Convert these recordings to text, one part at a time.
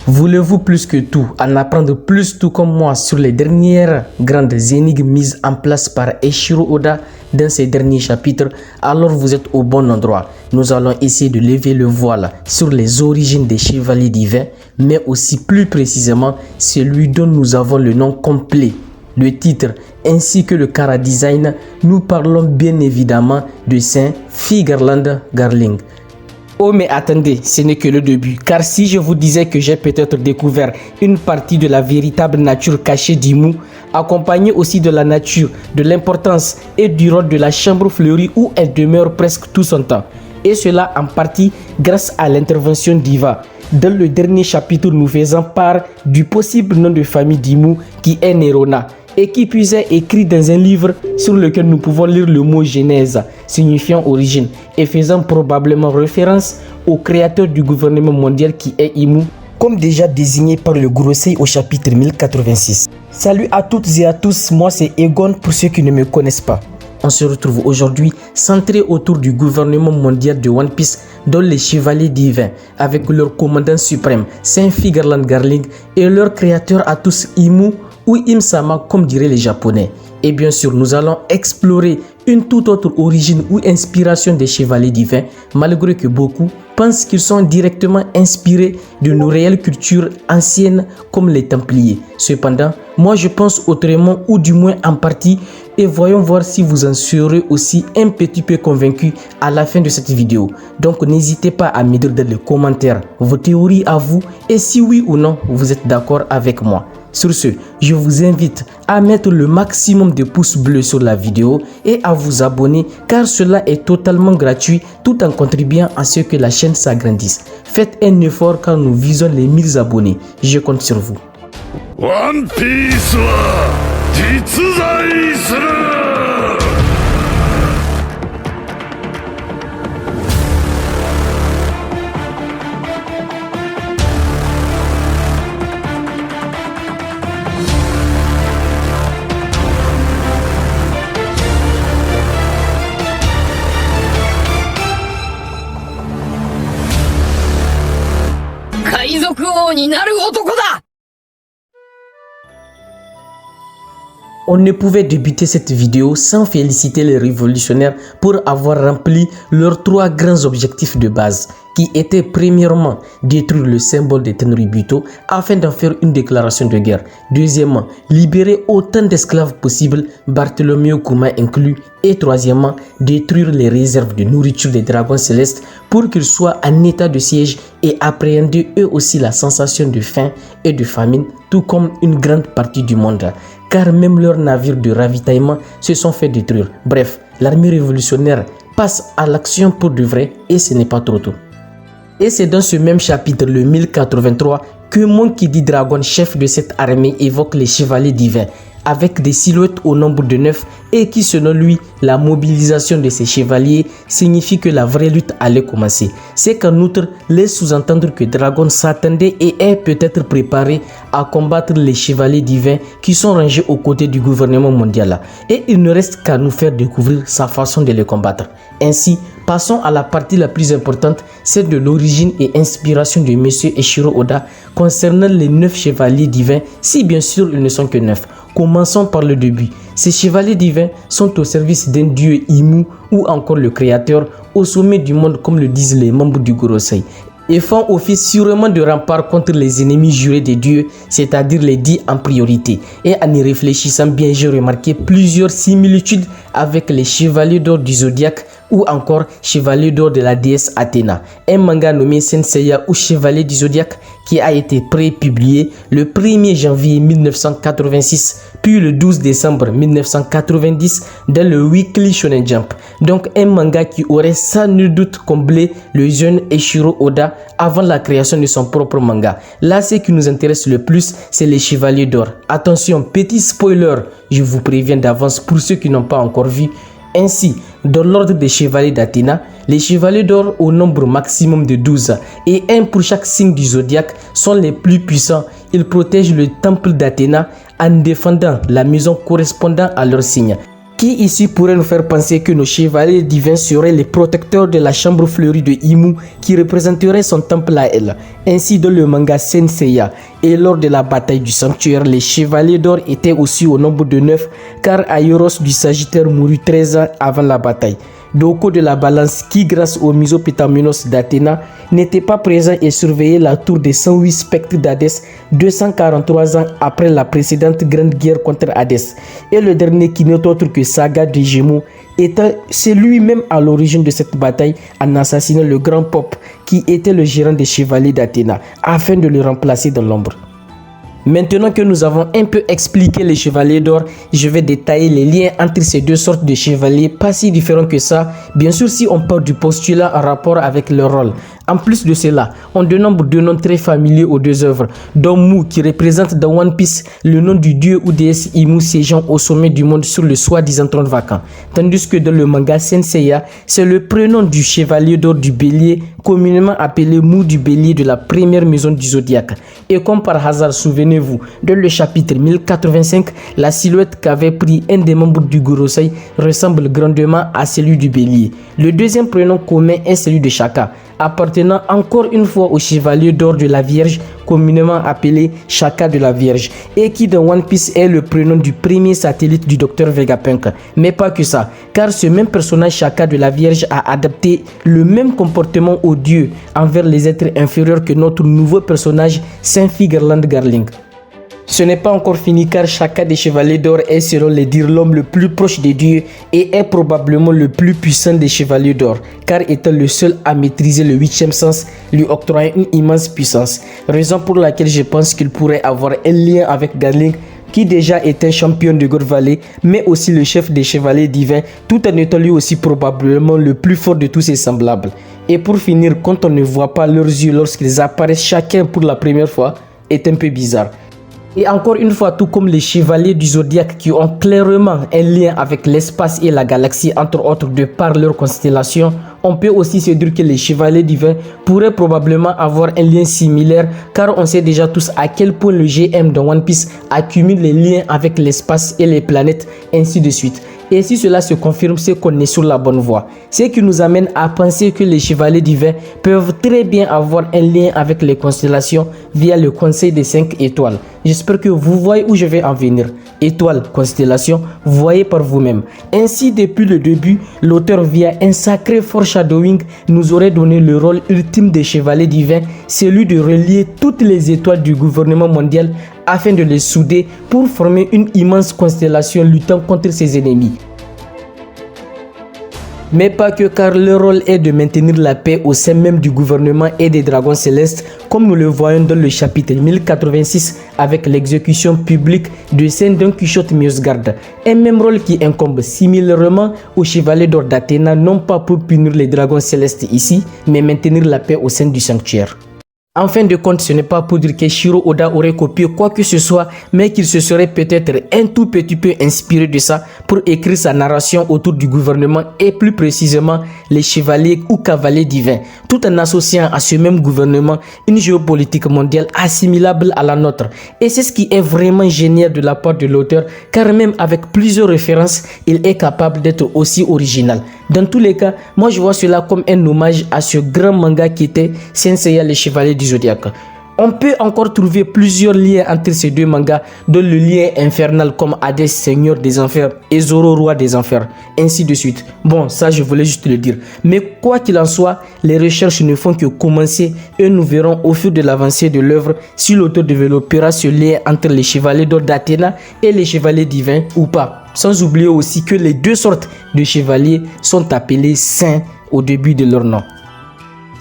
Voulez-vous plus que tout en apprendre plus tout comme moi sur les dernières grandes énigmes mises en place par Eiichiro Oda dans ses derniers chapitres? Alors vous êtes au bon endroit. Nous allons essayer de lever le voile sur les origines des chevaliers divins, mais aussi plus précisément celui dont nous avons le nom complet, le titre ainsi que le chara-design. Nous parlons bien évidemment de Saint Figarland Garling. Oh mais attendez, ce n'est que le début, car si je vous disais que j'ai peut-être découvert une partie de la véritable nature cachée d'Imu, accompagnée aussi de la nature, de l'importance et du rôle de la chambre fleurie où elle demeure presque tout son temps, et cela en partie grâce à l'intervention d'Iva. Dans le dernier chapitre, nous faisons part du possible nom de famille d'Imu qui est Nerona, et qui puisait écrit dans un livre sur lequel nous pouvons lire le mot Genèse, signifiant origine, et faisant probablement référence au créateur du gouvernement mondial qui est Imu, comme déjà désigné par le Gorosei au chapitre 1086. Salut à toutes et à tous, moi c'est Egon pour ceux qui ne me connaissent pas. On se retrouve aujourd'hui centré autour du gouvernement mondial de One Piece, dont les chevaliers divins, avec leur commandant suprême, Saint Figarland Garling, et leur créateur à tous, Imu, ou Im-sama comme diraient les japonais. Et bien sûr, nous allons explorer une toute autre origine ou inspiration des chevaliers divins, malgré que beaucoup pensent qu'ils sont directement inspirés de nos réelles cultures anciennes comme les Templiers. Cependant, moi je pense autrement, ou du moins en partie, et voyons voir si vous en serez aussi un petit peu convaincu à la fin de cette vidéo. Donc n'hésitez pas à me dire dans les commentaires vos théories à vous et si oui ou non vous êtes d'accord avec moi. Sur ce, je vous invite à mettre le maximum de pouces bleus sur la vidéo et à vous abonner car cela est totalement gratuit tout en contribuant à ce que la chaîne s'agrandisse. Faites un effort car nous visons les 1000 abonnés. Je compte sur vous. One Piece wa jitsuzai suru! 海賊王になる男だ! On ne pouvait débuter cette vidéo sans féliciter les révolutionnaires pour avoir rempli leurs 3 grands objectifs de base, qui étaient premièrement détruire le symbole des Tenryubuto afin d'en faire une déclaration de guerre. Deuxièmement, libérer autant d'esclaves possible, Bartholomew Kuma inclus. Et troisièmement, détruire les réserves de nourriture des dragons célestes pour qu'ils soient en état de siège et appréhender eux aussi la sensation de faim et de famine, tout comme une grande partie du monde, car même leurs navires de ravitaillement se sont fait détruire. Bref, l'armée révolutionnaire passe à l'action pour de vrai et ce n'est pas trop tôt. Et c'est dans ce même chapitre, le 1083, que Monkey D. Dragon, chef de cette armée, évoque les chevaliers divins, avec des silhouettes au nombre de 9 et qui, selon lui, la mobilisation de ces chevaliers signifie que la vraie lutte allait commencer. C'est qu'en outre, laisse sous-entendre que Dragon s'attendait et est peut-être préparé à combattre les chevaliers divins qui sont rangés aux côtés du gouvernement mondial. Et il ne reste qu'à nous faire découvrir sa façon de les combattre. Ainsi, passons à la partie la plus importante, celle de l'origine et inspiration de M. Eiichiro Oda concernant les 9 chevaliers divins, si bien sûr ils ne sont que 9. Commençons par le début. Ces chevaliers divins sont au service d'un dieu Imu ou encore le créateur au sommet du monde comme le disent les membres du Gorosei, et font office sûrement de rempart contre les ennemis jurés des dieux, c'est-à-dire les 10 en priorité. Et en y réfléchissant bien, j'ai remarqué plusieurs similitudes avec les chevaliers d'or du zodiaque ou encore Chevalier d'or de la déesse Athéna, un manga nommé Senseiya ou Chevalier du Zodiaque qui a été pré-publié le 1er janvier 1986 puis le 12 décembre 1990 dans le Weekly Shonen Jump. Donc un manga qui aurait sans nul doute comblé le jeune Eiichiro Oda avant la création de son propre manga. Là, ce qui nous intéresse le plus, c'est les Chevaliers d'or. Attention, petit spoiler, je vous préviens d'avance pour ceux qui n'ont pas encore vu. Ainsi, dans l'ordre des chevaliers d'Athéna, les chevaliers d'or au nombre maximum de 12 et un pour chaque signe du zodiaque sont les plus puissants. Ils protègent le temple d'Athéna en défendant la maison correspondant à leur signe, Qui ici pourrait nous faire penser que nos chevaliers divins seraient les protecteurs de la chambre fleurie de Imu qui représenterait son temple à elle. Ainsi dans le manga Senseiya. Et lors de la bataille du sanctuaire, les chevaliers d'or étaient aussi au nombre de 9 car Aioros du Sagittaire mourut 13 ans avant la bataille. Doko de la balance qui grâce au Misopétamenos d'Athéna n'était pas présent et surveillait la tour des 108 spectres d'Hadès 243 ans après la précédente grande guerre contre Hadès. Et le dernier qui n'est autre que Saga des Gémeaux c'est lui-même à l'origine de cette bataille en assassinant le grand Pope qui était le gérant des chevaliers d'Athéna afin de le remplacer dans l'ombre. Maintenant que nous avons un peu expliqué les chevaliers d'or, je vais détailler les liens entre ces deux sortes de chevaliers, pas si différents que ça, bien sûr si on parle du postulat en rapport avec leur rôle. En plus de cela, on dénombre deux noms très familiers aux deux œuvres, dont Mu qui représente dans One Piece le nom du dieu ou déesse Imu ségeant au sommet du monde sur le soi-disant trône vacant, tandis que dans le manga Senseiya, c'est le prénom du chevalier d'or du bélier, communément appelé Mu du bélier de la première maison du zodiaque. Et comme par hasard, souvenez-vous, dans le chapitre 1085, la silhouette qu'avait pris un des membres du Gorosei ressemble grandement à celui du bélier. Le deuxième prénom commun est celui de Shaka, appartenant encore une fois au chevalier d'or de la Vierge, communément appelé Shaka de la Vierge, et qui dans One Piece est le prénom du premier satellite du Dr Vegapunk. Mais pas que ça, car ce même personnage Shaka de la Vierge a adapté le même comportement aux dieux envers les êtres inférieurs que notre nouveau personnage Saint Figerland Garling. Ce n'est pas encore fini car Shaka des chevaliers d'or est selon les dires l'homme le plus proche des dieux et est probablement le plus puissant des chevaliers d'or car étant le seul à maîtriser le 8e sens lui octroyant une immense puissance, raison pour laquelle je pense qu'il pourrait avoir un lien avec Garling qui déjà est un champion de God Valley mais aussi le chef des chevaliers divins tout en étant lui aussi probablement le plus fort de tous ses semblables. Et pour finir, quand on ne voit pas leurs yeux lorsqu'ils apparaissent chacun pour la première fois, est un peu bizarre. Et encore une fois, tout comme les chevaliers du zodiaque qui ont clairement un lien avec l'espace et la galaxie, entre autres de par leur constellation, on peut aussi se dire que les chevaliers divins pourraient probablement avoir un lien similaire car on sait déjà tous à quel point le GM dans One Piece accumule les liens avec l'espace et les planètes, ainsi de suite. Et si cela se confirme, c'est qu'on est sur la bonne voie. Ce qui nous amène à penser que les chevaliers divins peuvent très bien avoir un lien avec les constellations via le conseil des 5 étoiles. J'espère que vous voyez où je vais en venir. Étoiles, constellations, voyez par vous-même. Ainsi, depuis le début, l'auteur via un sacré foreshadowing nous aurait donné le rôle ultime des chevaliers divins, celui de relier toutes les étoiles du gouvernement mondial afin de les souder pour former une immense constellation luttant contre ses ennemis. Mais pas que, car leur rôle est de maintenir la paix au sein même du gouvernement et des dragons célestes, comme nous le voyons dans le chapitre 1086 avec l'exécution publique de Saint Don Quichotte Miosgarde. Un même rôle qui incombe similairement aux chevaliers d'or d'Athéna, non pas pour punir les dragons célestes ici, mais maintenir la paix au sein du sanctuaire. En fin de compte, ce n'est pas pour dire que Shiro Oda aurait copié quoi que ce soit, mais qu'il se serait peut-être un tout petit peu inspiré de ça pour écrire sa narration autour du gouvernement et plus précisément les chevaliers ou cavaliers divins, tout en associant à ce même gouvernement une géopolitique mondiale assimilable à la nôtre. Et c'est ce qui est vraiment génial de la part de l'auteur, car même avec plusieurs références, il est capable d'être aussi original. Dans tous les cas, moi je vois cela comme un hommage à ce grand manga qui était Senseiya les chevaliers du zodiaque. On peut encore trouver plusieurs liens entre ces deux mangas, dont le lien infernal comme Hadès, seigneur des enfers, et Zoro, roi des enfers, ainsi de suite. Bon, ça je voulais juste le dire. Mais quoi qu'il en soit, les recherches ne font que commencer et nous verrons au fur de l'avancée de l'œuvre si l'auteur développera ce lien entre les chevaliers d'or d'Athéna et les chevaliers divins ou pas. Sans oublier aussi que les deux sortes de chevaliers sont appelés saints au début de leur nom.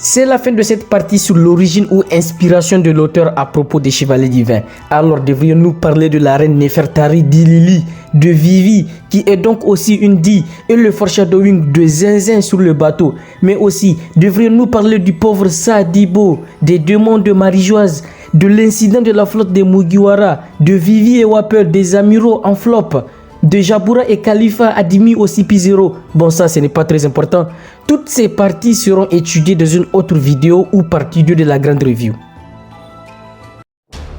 C'est la fin de cette partie sur l'origine ou inspiration de l'auteur à propos des chevaliers divins. Alors devrions-nous parler de la reine Nefertari d'Ilili, de Vivi, qui est donc aussi une Di, et le foreshadowing de Zinzin sur le bateau. Mais aussi, devrions-nous parler du pauvre Sadibo, des démons de Marijoise, de l'incident de la flotte des Mugiwara, de Vivi et Wapper, des amiraux en flop, de Jabura et Khalifa Adimi au CP0. Bon, ça ce n'est pas très important. Toutes ces parties seront étudiées dans une autre vidéo ou partie 2 de la grande review.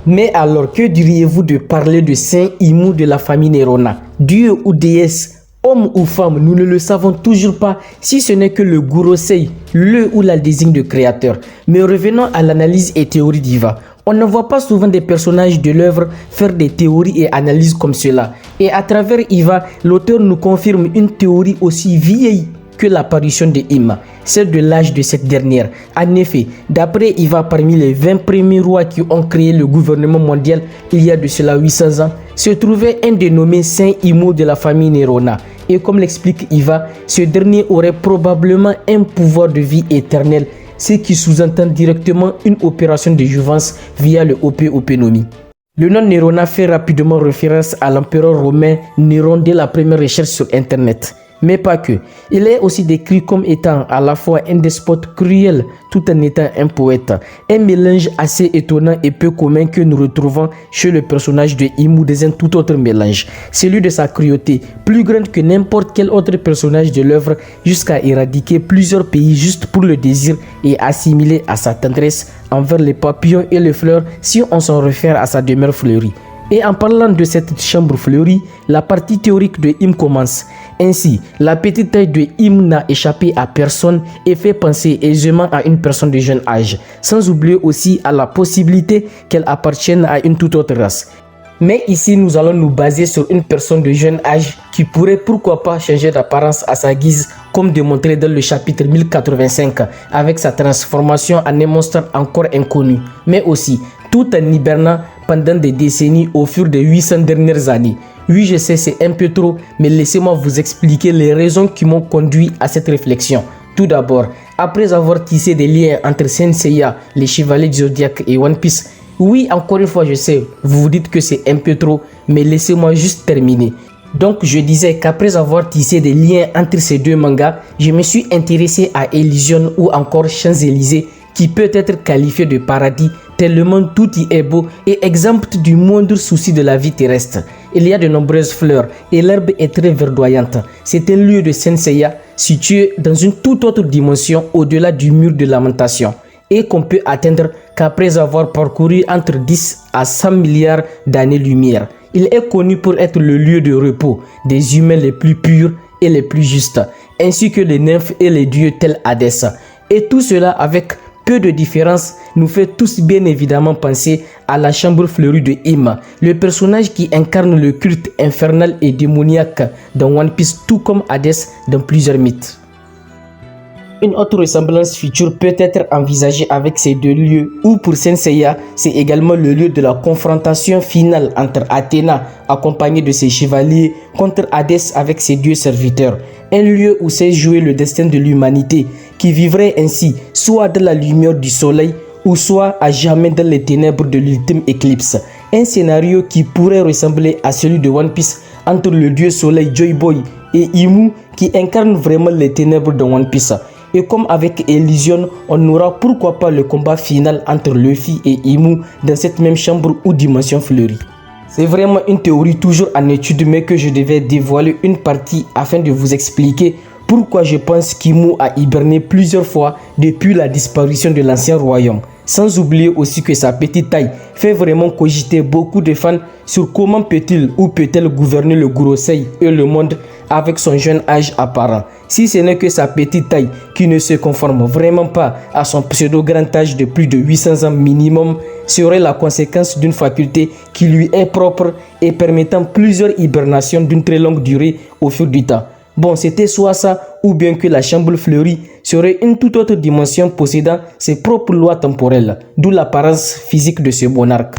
Mais alors, que diriez-vous de parler de Saint Imu de la famille Nerona, dieu ou déesse, Homme ou femme, nous ne le savons toujours pas si ce n'est que le Gurosei, le ou la désigne de créateur. Mais revenons à l'analyse et théorie d'Iva. On ne voit pas souvent des personnages de l'œuvre faire des théories et analyses comme cela. Et à travers Iva, l'auteur nous confirme une théorie aussi vieille que l'apparition de Ima, celle de l'âge de cette dernière. En effet, d'après Iva, parmi les 20 premiers rois qui ont créé le gouvernement mondial il y a de cela 800 ans, se trouvait un dénommé Saint Imo de la famille Nerona. Et comme l'explique Iva, ce dernier aurait probablement un pouvoir de vie éternelle, ce qui sous-entend directement une opération de jouvence via le Opénomi. Le nom Nerona fait rapidement référence à l'empereur romain Néron dès la première recherche sur internet. Mais pas que. Il est aussi décrit comme étant à la fois un despote cruel tout en étant un poète. Un mélange assez étonnant et peu commun que nous retrouvons chez le personnage de Imu dans un tout autre mélange. Celui de sa cruauté, plus grande que n'importe quel autre personnage de l'œuvre, jusqu'à éradiquer plusieurs pays juste pour le désir et assimiler à sa tendresse envers les papillons et les fleurs si on s'en réfère à sa demeure fleurie. Et en parlant de cette chambre fleurie, la partie théorique de Im commence. Ainsi, la petite taille de Im n'a échappé à personne et fait penser aisément à une personne de jeune âge, sans oublier aussi à la possibilité qu'elle appartienne à une toute autre race. Mais ici, nous allons nous baser sur une personne de jeune âge qui pourrait pourquoi pas changer d'apparence à sa guise, comme démontré dans le chapitre 1085, avec sa transformation en un monstre encore inconnu, mais aussi tout en hibernant pendant des décennies au fur des 800 dernières années. Oui, je sais, c'est un peu trop, mais laissez-moi vous expliquer les raisons qui m'ont conduit à cette réflexion. Tout d'abord, après avoir tissé des liens entre Saint Seiya, les Chevaliers du Zodiac et One Piece, oui, encore une fois, je sais, vous vous dites que c'est un peu trop, mais laissez-moi juste terminer. Donc, je disais qu'après avoir tissé des liens entre ces deux mangas, je me suis intéressé à Elysion ou encore Champs-Élysées, qui peut être qualifié de paradis tellement tout y est beau et exempt du moindre souci de la vie terrestre. Il y a de nombreuses fleurs et l'herbe est très verdoyante. C'est un lieu de Saint Seiya situé dans une toute autre dimension au-delà du mur de lamentation et qu'on peut atteindre qu'après avoir parcouru entre 10 à 100 milliards d'années-lumière. Il est connu pour être le lieu de repos des humains les plus purs et les plus justes, ainsi que les nymphes et les dieux tels Hadès. Et tout cela avec peu de différence nous fait tous bien évidemment penser à la chambre fleurie de Ima, le personnage qui incarne le culte infernal et démoniaque dans One Piece, tout comme Hadès dans plusieurs mythes. Une autre ressemblance future peut être envisagée avec ces deux lieux, où pour Saint Seiya, c'est également le lieu de la confrontation finale entre Athéna, accompagnée de ses chevaliers, contre Hadès avec ses dieux serviteurs. Un lieu où s'est joué le destin de l'humanité, qui vivrait ainsi soit dans la lumière du soleil, ou soit à jamais dans les ténèbres de l'ultime éclipse. Un scénario qui pourrait ressembler à celui de One Piece entre le dieu soleil Joy Boy et Imu, qui incarne vraiment les ténèbres de One Piece. Et comme avec Elysion, on aura pourquoi pas le combat final entre Luffy et Imu dans cette même chambre ou dimension fleurie. C'est vraiment une théorie toujours en étude, mais que je devais dévoiler une partie afin de vous expliquer pourquoi je pense qu'Imu a hiberné plusieurs fois depuis la disparition de l'ancien royaume. Sans oublier aussi que sa petite taille fait vraiment cogiter beaucoup de fans sur comment peut-il ou peut-elle gouverner le Gurosei et le monde avec son jeune âge apparent. Si ce n'est que sa petite taille qui ne se conforme vraiment pas à son pseudo grand âge de plus de 800 ans minimum serait la conséquence d'une faculté qui lui est propre et permettant plusieurs hibernations d'une très longue durée au fil du temps. Bon, c'était soit ça, ou bien que la chambre fleurie serait une toute autre dimension possédant ses propres lois temporelles, d'où l'apparence physique de ce monarque.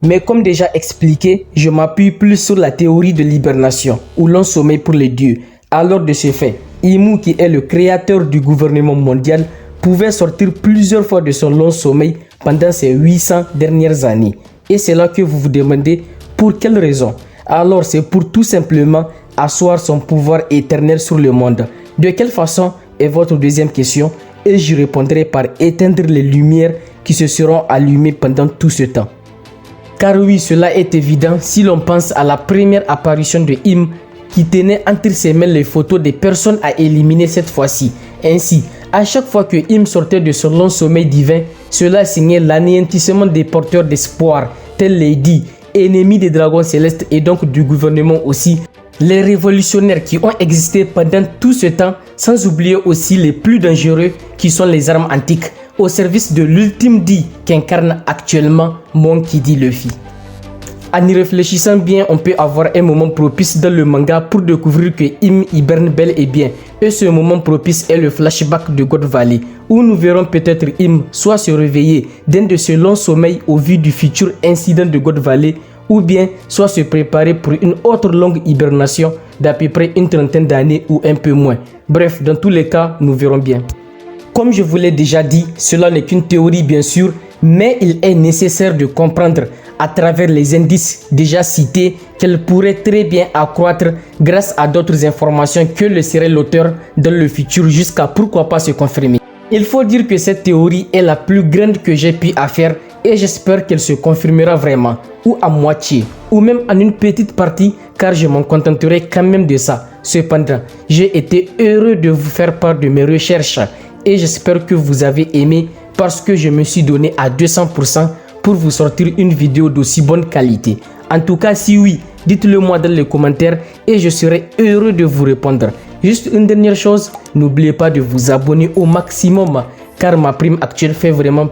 Mais comme déjà expliqué, je m'appuie plus sur la théorie de l'hibernation, où l'on sommeille pour les dieux. Alors de ce fait, Imu, qui est le créateur du gouvernement mondial, pouvait sortir plusieurs fois de son long sommeil pendant ces 800 dernières années. Et c'est là que vous vous demandez pour quelle raison. Alors c'est pour tout simplement asseoir son pouvoir éternel sur le monde. De quelle façon est votre deuxième question et j'y répondrai par éteindre les lumières qui se seront allumées pendant tout ce temps. Car oui, cela est évident si l'on pense à la première apparition de Im qui tenait entre ses mains les photos des personnes à éliminer cette fois-ci. Ainsi, à chaque fois que Im sortait de son long sommeil divin, cela signait l'anéantissement des porteurs d'espoir, tels Lady, ennemis des dragons célestes et donc du gouvernement aussi, les révolutionnaires qui ont existé pendant tout ce temps, sans oublier aussi les plus dangereux qui sont les armes antiques, au service de l'ultime dit qu'incarne actuellement Monkey D. Luffy. En y réfléchissant bien, on peut avoir un moment propice dans le manga pour découvrir que Im hiberne bel et bien. Et ce moment propice est le flashback de God Valley, où nous verrons peut-être Im soit se réveiller d'un de ce long sommeil au vu du futur incident de God Valley, ou bien soit se préparer pour une autre longue hibernation d'à peu près une trentaine d'années ou un peu moins. Bref, dans tous les cas, nous verrons bien. Comme je vous l'ai déjà dit, cela n'est qu'une théorie bien sûr, mais il est nécessaire de comprendre à travers les indices déjà cités qu'elle pourrait très bien accroître grâce à d'autres informations que le serait l'auteur dans le futur jusqu'à pourquoi pas se confirmer. Il faut dire que cette théorie est la plus grande que j'ai pu faire et j'espère qu'elle se confirmera vraiment, ou à moitié, ou même en une petite partie car je m'en contenterai quand même de ça. Cependant, j'ai été heureux de vous faire part de mes recherches et j'espère que vous avez aimé parce que je me suis donné à 200% pour vous sortir une vidéo d'aussi bonne qualité. En tout cas, si oui, dites-le moi dans les commentaires et je serai heureux de vous répondre. Juste une dernière chose, n'oubliez pas de vous abonner au maximum car ma prime actuelle fait vraiment